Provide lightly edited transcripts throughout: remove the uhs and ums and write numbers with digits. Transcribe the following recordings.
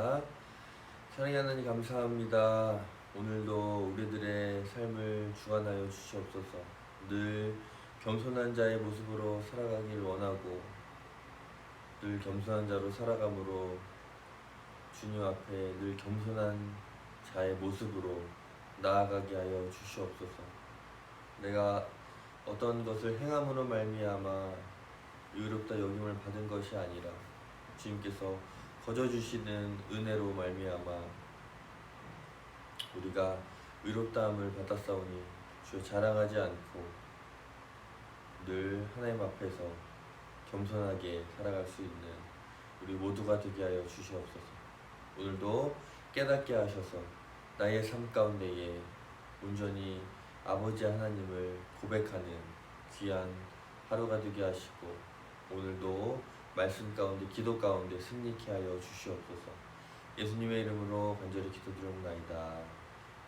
기도합니다. 사랑의 하나님 감사합니다. 오늘도 우리들의 삶을 주관하여 주시옵소서. 늘 겸손한 자의 모습으로 살아가길 원하고 늘 겸손한 자로 살아감으로 주님 앞에 늘 겸손한 자의 모습으로 나아가게 하여 주시옵소서. 내가 어떤 것을 행함으로 말미암아 의롭다 여김을 받은 것이 아니라 주님께서 거저 주시는 은혜로 말미암아 우리가 의롭다함을 받았사오니 주여 자랑하지 않고 늘 하나님 앞에서 겸손하게 살아갈 수 있는 우리 모두가 되게 하여 주시옵소서. 오늘도 깨닫게 하셔서 나의 삶 가운데에 온전히 아버지 하나님을 고백하는 귀한 하루가 되게 하시고 오늘도 말씀 가운데 기도 가운데 승리케 하여 주시옵소서. 예수님의 이름으로 간절히 기도드리옵나이다.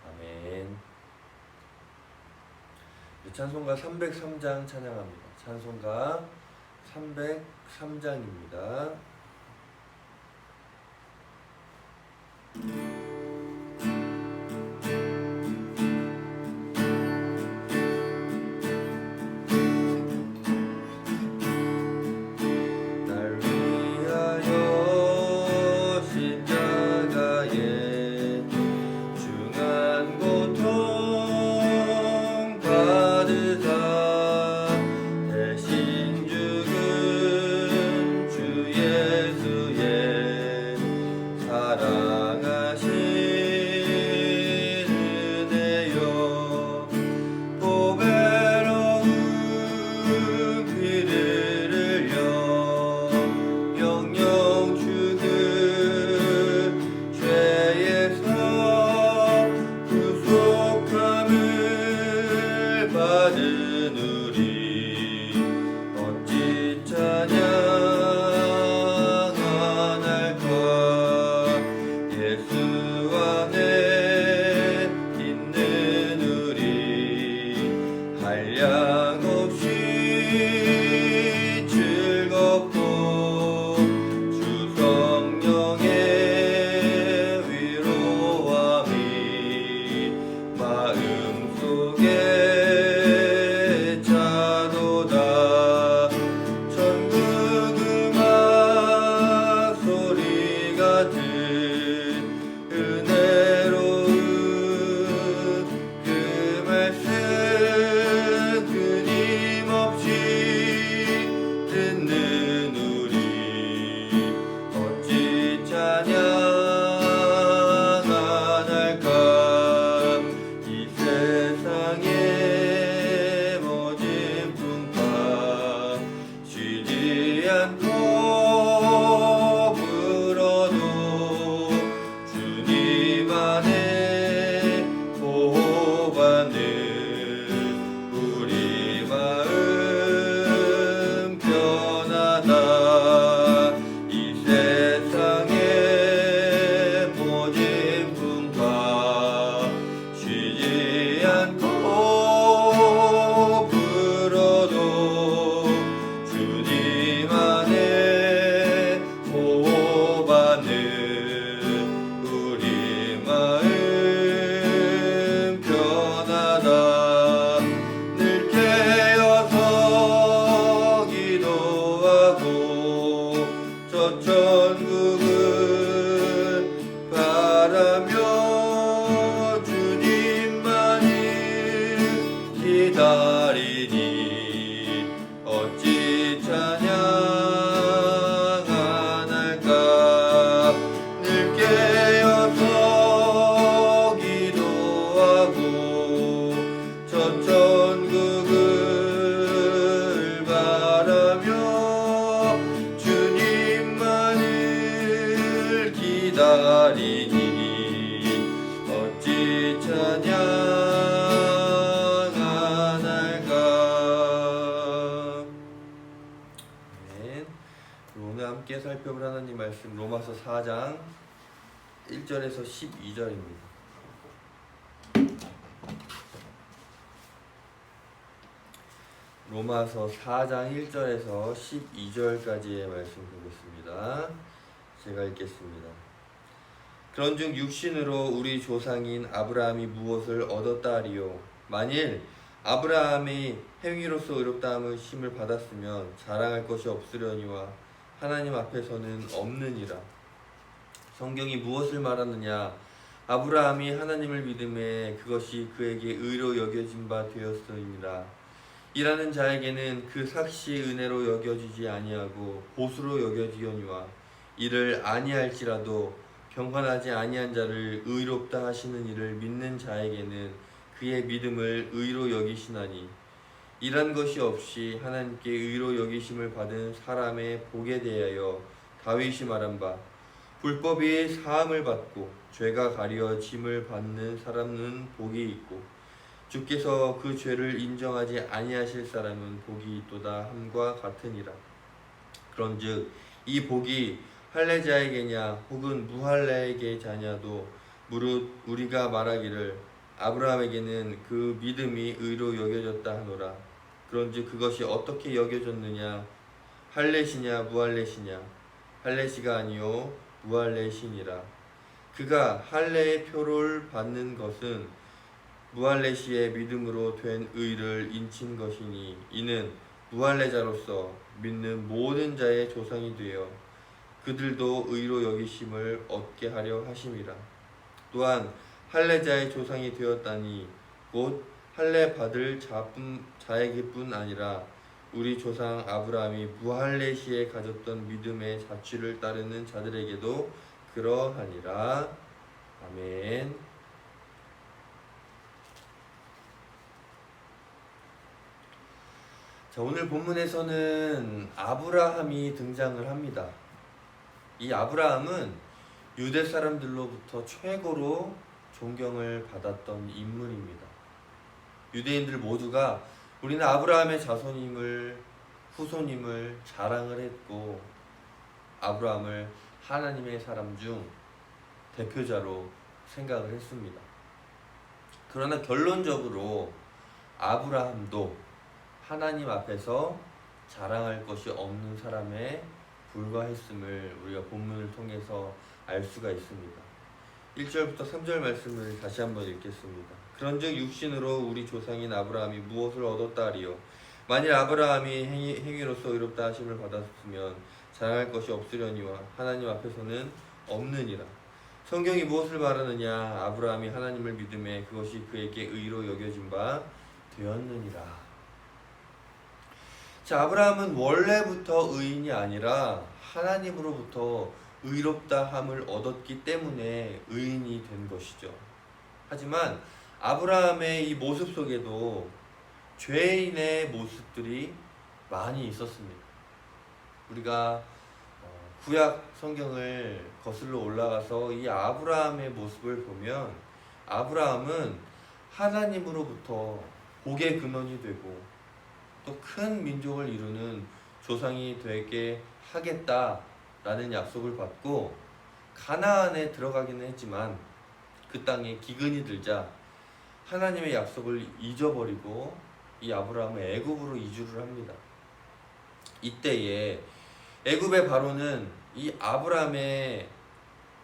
아멘. 찬송가 303장 찬양합니다. 찬송가 303장입니다. 살펴볼 하나님 말씀 로마서 4장 1절에서 12절입니다. 로마서 4장 1절에서 12절까지의 말씀 보겠습니다. 제가 읽겠습니다. 그런즉 육신으로 우리 조상인 아브라함이 무엇을 얻었다 하리요? 만일 아브라함이 행위로서 의롭다함을 심을 받았으면 자랑할 것이 없으려니와 하나님 앞에서는 없느니라. 성경이 무엇을 말하느냐? 아브라함이 하나님을 믿음에 그것이 그에게 의로 여겨진 바 되었음이니라. 일하는 자에게는 그 삭시의 은혜로 여겨지지 아니하고 보수로 여겨지거니와 이를 아니할지라도 경건하지 아니한 자를 의롭다 하시는 이를 믿는 자에게는 그의 믿음을 의로 여기시나니 이란 것이 없이 하나님께 의로 여기심을 받은 사람의 복에 대하여 다윗이 말한 바 불법이 사함을 받고 죄가 가려 짐을 받는 사람은 복이 있고 주께서 그 죄를 인정하지 아니하실 사람은 복이 있도다 함과 같으니라. 그런즉 이 복이 할례자에게냐 혹은 무할례에게 자냐도 무릇 우리가 말하기를 아브라함에게는 그 믿음이 의로 여겨졌다 하노라. 그런즉 그것이 어떻게 여겨졌느냐? 할례시냐 무할례시냐? 할례시가 아니요 무할례시니라. 그가 할례의 표를 받는 것은 무할례시의 믿음으로 된 의를 인친 것이니 이는 무할례자로서 믿는 모든 자의 조상이 되어 그들도 의로 여기심을 얻게 하려 하심이라. 또한 할례자의 조상이 되었다니 곧 할례 받을 자에게뿐 아니라 우리 조상 아브라함이 무할례시에 가졌던 믿음의 자취를 따르는 자들에게도 그러하니라. 아멘. 자, 오늘 본문에서는 아브라함이 등장을 합니다. 이 아브라함은 유대 사람들로부터 최고로 존경을 받았던 인물입니다. 유대인들 모두가 우리는 아브라함의 자손임을 후손임을 자랑을 했고 아브라함을 하나님의 사람 중 대표자로 생각을 했습니다. 그러나 결론적으로 아브라함도 하나님 앞에서 자랑할 것이 없는 사람에 불과했음을 우리가 본문을 통해서 알 수가 있습니다. 1절부터 3절 말씀을 다시 한번 읽겠습니다. 그런즉 육신으로 우리 조상인 아브라함이 무엇을 얻었다 하리요? 만일 아브라함이 행위로서 의롭다 하심을 받았으면 자랑할 것이 없으려니와 하나님 앞에서는 없느니라. 성경이 무엇을 말하느냐? 아브라함이 하나님을 믿음에 그것이 그에게 의로 여겨진 바 되었느니라. 자, 아브라함은 원래부터 의인이 아니라 하나님으로부터 의롭다 함을 얻었기 때문에 의인이 된 것이죠. 하지만 아브라함의 이 모습 속에도 죄인의 모습들이 많이 있었습니다. 우리가 구약 성경을 거슬러 올라가서 이 아브라함의 모습을 보면 아브라함은 하나님으로부터 복의 근원이 되고 또 큰 민족을 이루는 조상이 되게 하겠다라는 약속을 받고 가나안에 들어가기는 했지만 그 땅에 기근이 들자 하나님의 약속을 잊어버리고 이 아브라함은 애굽으로 이주를 합니다. 이때에 애굽의 바로는 이 아브라함의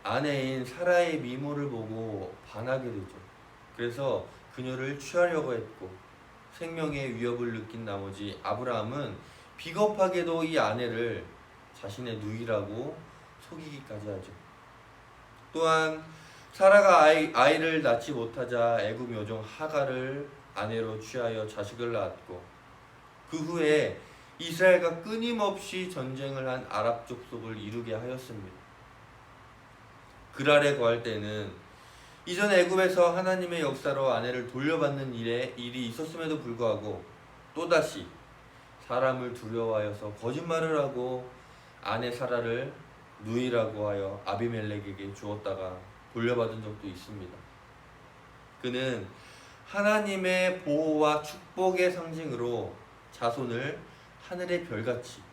아내인 사라의 미모를 보고 반하게 되죠. 그래서 그녀를 취하려고 했고 생명의 위협을 느낀 나머지 아브라함은 비겁하게도 이 아내를 자신의 누이라고 속이기까지 하죠. 또한 사라가 아이를 낳지 못하자 애굽 여종 하갈을 아내로 취하여 자식을 낳았고 그 후에 이스라엘과 끊임없이 전쟁을 한 아랍 족속을 이루게 하였습니다. 그랄에 거할 때는 이전 애굽에서 하나님의 역사로 아내를 돌려받는 일이 있었음에도 불구하고 또다시 사람을 두려워하여서 거짓말을 하고 아내 사라를 누이라고 하여 아비멜렉에게 주었다가 돌려받은 적도 있습니다. 그는 하나님의 보호와 축복의 상징으로 자손을 하늘의 별같이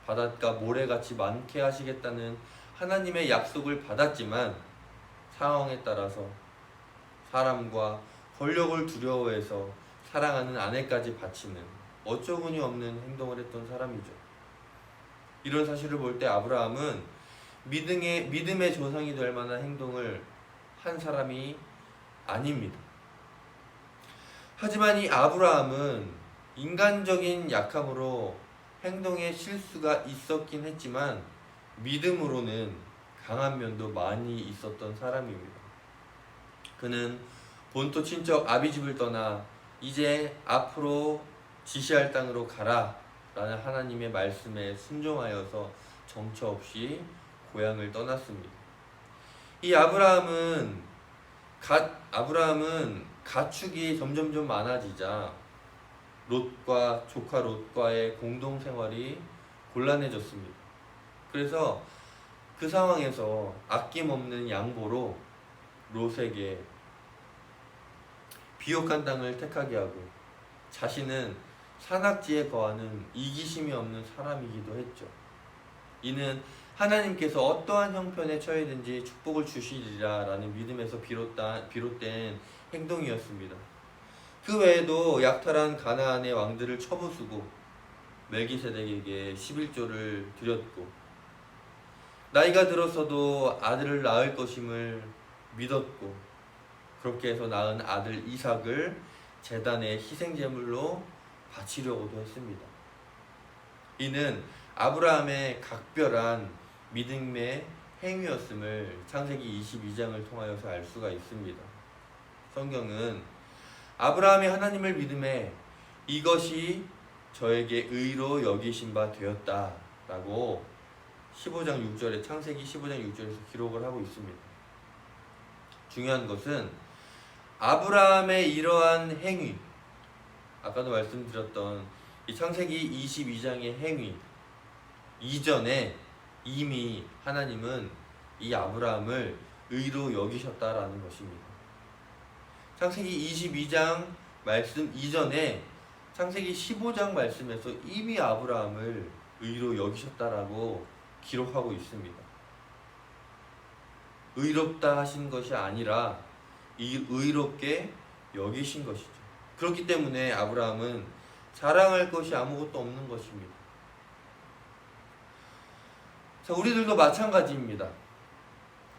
바닷가 모래같이 많게 하시겠다는 하나님의 약속을 받았지만 상황에 따라서 사람과 권력을 두려워해서 사랑하는 아내까지 바치는 어처구니 없는 행동을 했던 사람이죠. 이런 사실을 볼 때 아브라함은 믿음의 조상이 될 만한 행동을 한 사람이 아닙니다. 하지만 이 아브라함은 인간적인 약함으로 행동에 실수가 있었긴 했지만 믿음으로는 강한 면도 많이 있었던 사람입니다. 그는 본토 친척 아비집을 떠나 이제 앞으로 지시할 땅으로 가라 라는 하나님의 말씀에 순종하여서 정처 없이 고향을 떠났습니다. 이 아브라함은 가축이 점점점 많아지자 조카 롯과의 공동 생활이 곤란해졌습니다. 그래서 그 상황에서 아낌없는 양보로 롯에게 비옥한 땅을 택하게 하고 자신은 산악지에 거하는 이기심이 없는 사람이기도 했죠. 이는 하나님께서 어떠한 형편에 처해든지 축복을 주시리라 라는 믿음에서 비롯된 행동이었습니다. 그 외에도 약탈한 가나안의 왕들을 처부수고 멜기세덱에게 11조를 드렸고 나이가 들어서도 아들을 낳을 것임을 믿었고 그렇게 해서 낳은 아들 이삭을 제단의 희생제물로 바치려고도 했습니다. 이는 아브라함의 각별한 믿음의 행위였음을 창세기 22장을 통하여서 알 수가 있습니다. 성경은 아브라함이 하나님을 믿음에 이것이 저에게 의로 여기신 바 되었다 라고 15장 6절에 창세기 15장 6절에서 기록을 하고 있습니다. 중요한 것은 아브라함의 이러한 행위, 아까도 말씀드렸던 이 창세기 22장의 행위 이전에 이미 하나님은 이 아브라함을 의로 여기셨다라는 것입니다. 창세기 22장 말씀 이전에 창세기 15장 말씀에서 이미 아브라함을 의로 여기셨다라고 기록하고 있습니다. 의롭다 하신 것이 아니라 의롭게 여기신 것이죠. 그렇기 때문에 아브라함은 자랑할 것이 아무것도 없는 것입니다. 자, 우리들도 마찬가지입니다.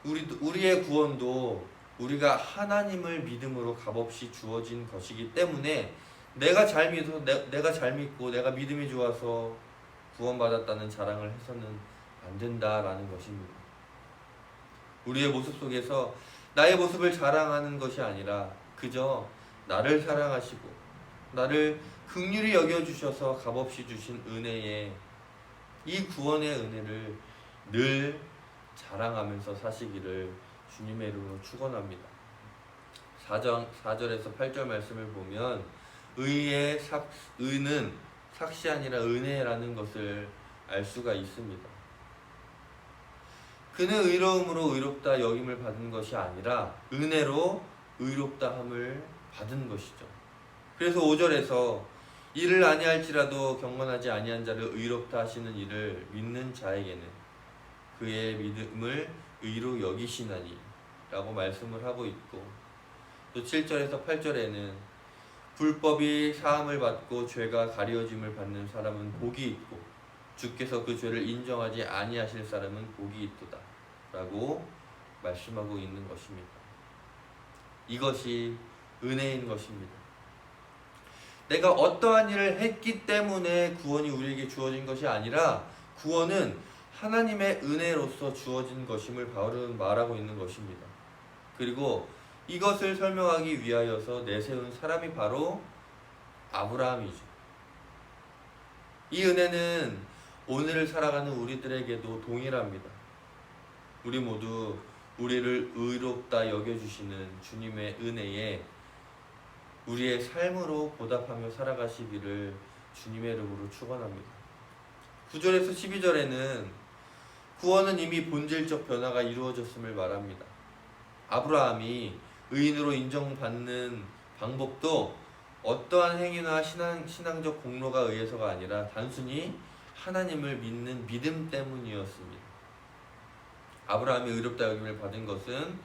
우리의 구원도 우리가 하나님을 믿음으로 값없이 주어진 것이기 때문에 내가 잘 믿고 내가 믿음이 좋아서 구원받았다는 자랑을 해서는 안 된다라는 것입니다. 우리의 모습 속에서 나의 모습을 자랑하는 것이 아니라 그저 나를 사랑하시고 나를 긍휼히 여겨주셔서 값없이 주신 은혜에 이 구원의 은혜를 늘 자랑하면서 사시기를 주님의 이름으로 축원합니다. 4절에서 8절 말씀을 보면 의는 삭시 아니라 은혜라는 것을 알 수가 있습니다. 그는 의로움으로 의롭다 여김을 받은 것이 아니라 은혜로 의롭다 함을 받은 것이죠. 그래서 5절에서 이를 아니할지라도 경건하지 아니한 자를 의롭다 하시는 이를 믿는 자에게는 그의 믿음을 의로 여기시나니 라고 말씀을 하고 있고 또 7절에서 8절에는 불법이 사함을 받고 죄가 가려짐을 받는 사람은 복이 있고 주께서 그 죄를 인정하지 아니하실 사람은 복이 있도다 라고 말씀하고 있는 것입니다. 이것이 은혜인 것입니다. 내가 어떠한 일을 했기 때문에 구원이 우리에게 주어진 것이 아니라 구원은 하나님의 은혜로서 주어진 것임을 바울은 말하고 있는 것입니다. 그리고 이것을 설명하기 위하여서 내세운 사람이 바로 아브라함이죠. 이 은혜는 오늘을 살아가는 우리들에게도 동일합니다. 우리 모두 우리를 의롭다 여겨주시는 주님의 은혜에 우리의 삶으로 보답하며 살아가시기를 주님의 이름으로 축원합니다. 9절에서 12절에는 구원은 이미 본질적 변화가 이루어졌음을 말합니다. 아브라함이 의인으로 인정받는 방법도 어떠한 행위나 신앙적 공로가 의해서가 아니라 단순히 하나님을 믿는 믿음 때문이었습니다. 아브라함이 의롭다 여김을 받은 것은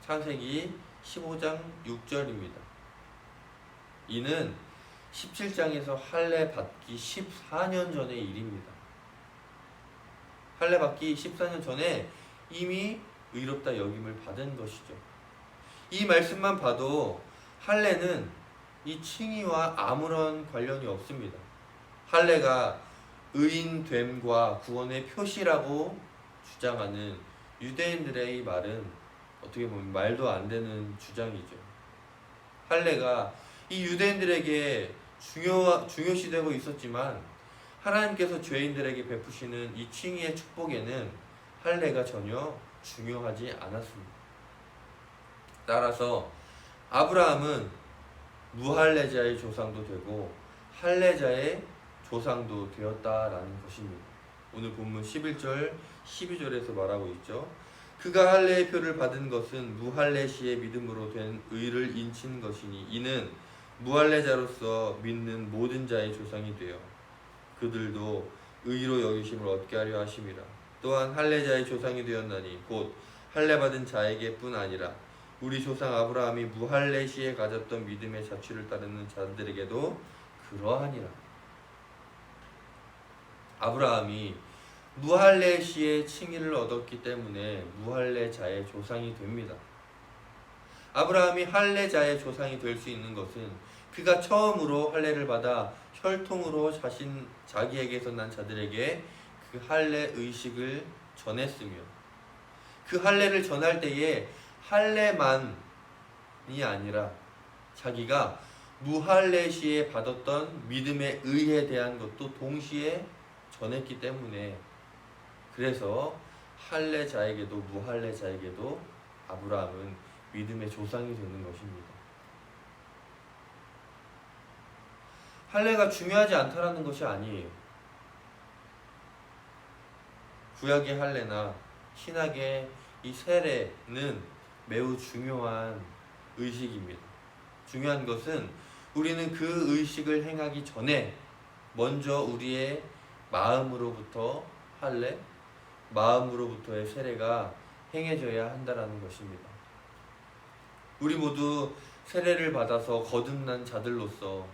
창세기 15장 6절입니다. 이는 17장에서 할례 받기 14년 전의 일입니다. 할례 받기 14년 전에 이미 의롭다 여김을 받은 것이죠. 이 말씀만 봐도 할례는 이 칭의와 아무런 관련이 없습니다. 할례가 의인됨과 구원의 표시라고 주장하는 유대인들의 이 말은 어떻게 보면 말도 안 되는 주장이죠. 할례가 이 유대인들에게 중요시되고 있었지만 하나님께서 죄인들에게 베푸시는 이 칭의의 축복에는 할례가 전혀 중요하지 않았습니다. 따라서 아브라함은 무할례자의 조상도 되고 할례자의 조상도 되었다라는 것입니다. 오늘 본문 11절 12절에서 말하고 있죠. 그가 할례의 표를 받은 것은 무할례 시의 믿음으로 된 의를 인친 것이니 이는 무할례자로서 믿는 모든 자의 조상이 되어 그들도 의로 여기심을 얻게 하려 하심이라. 또한 할례자의 조상이 되었나니 곧 할례 받은 자에게뿐 아니라 우리 조상 아브라함이 무할례 시에 가졌던 믿음의 자취를 따르는 자들에게도 그러하니라. 아브라함이 무할례 시에 칭의를 얻었기 때문에 무할례자의 조상이 됩니다. 아브라함이 할례자의 조상이 될 수 있는 것은 그가 처음으로 할례를 받아 혈통으로 자기에게서 난 자들에게 그 할례 의식을 전했으며 그 할례를 전할 때에 할례만이 아니라 자기가 무할례 시에 받았던 믿음의 의에 대한 것도 동시에 전했기 때문에 그래서 할례자에게도 무할례자에게도 아브라함은 믿음의 조상이 되는 것입니다. 할례가 중요하지 않다라는 것이 아니에요. 구약의 할례나 신약의 이 세례는 매우 중요한 의식입니다. 중요한 것은 우리는 그 의식을 행하기 전에 먼저 우리의 마음으로부터 할례, 마음으로부터의 세례가 행해져야 한다라는 것입니다. 우리 모두 세례를 받아서 거듭난 자들로서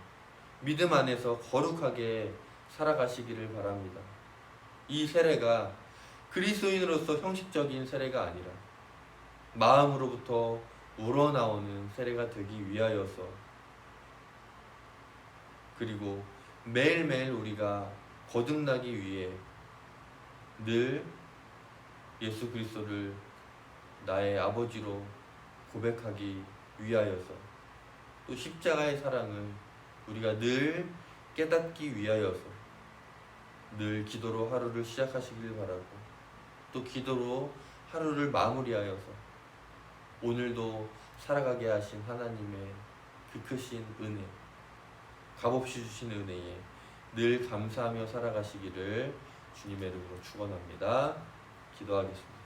믿음 안에서 거룩하게 살아가시기를 바랍니다. 이 세례가 그리스도인으로서 형식적인 세례가 아니라 마음으로부터 우러나오는 세례가 되기 위하여서 그리고 매일매일 우리가 거듭나기 위해 늘 예수 그리스도를 나의 아버지로 고백하기 위하여서 또 십자가의 사랑을 우리가 늘 깨닫기 위하여서 늘 기도로 하루를 시작하시길 바라고 또 기도로 하루를 마무리하여서 오늘도 살아가게 하신 하나님의 그 크신 은혜, 값없이 주신 은혜에 늘 감사하며 살아가시기를 주님의 이름으로 축원합니다. 기도하겠습니다.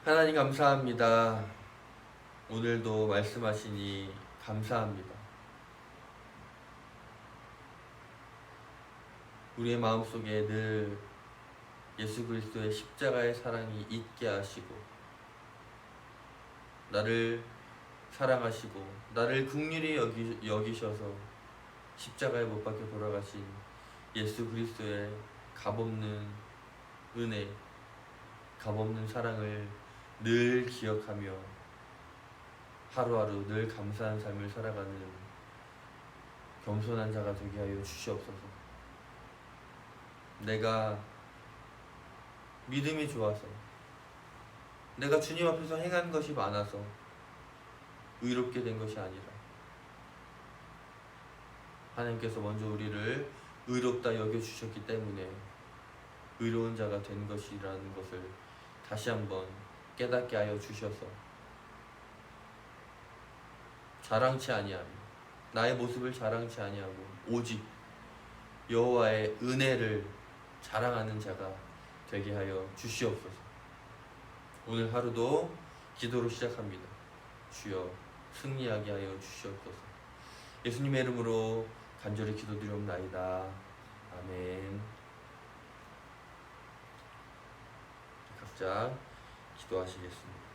하나님 감사합니다. 오늘도 말씀하시니 감사합니다. 우리의 마음속에 늘 예수 그리스도의 십자가의 사랑이 있게 하시고 나를 사랑하시고 나를 긍휼히 여기셔서 십자가에 못 박혀 돌아가신 예수 그리스도의 값없는 은혜, 값없는 사랑을 늘 기억하며 하루하루 늘 감사한 삶을 살아가는 겸손한 자가 되게 하여 주시옵소서. 내가 믿음이 좋아서 내가 주님 앞에서 행한 것이 많아서 의롭게 된 것이 아니라 하나님께서 먼저 우리를 의롭다 여겨주셨기 때문에 의로운 자가 된 것이라는 것을 다시 한번 깨닫게 하여 주셔서 자랑치 아니하며 나의 모습을 자랑치 아니하고 오직 여호와의 은혜를 자랑하는 자가 되게 하여 주시옵소서. 오늘 하루도 기도로 시작합니다. 주여 승리하게 하여 주시옵소서. 예수님의 이름으로 간절히 기도드리옵나이다. 아멘. 각자 기도하시겠습니다.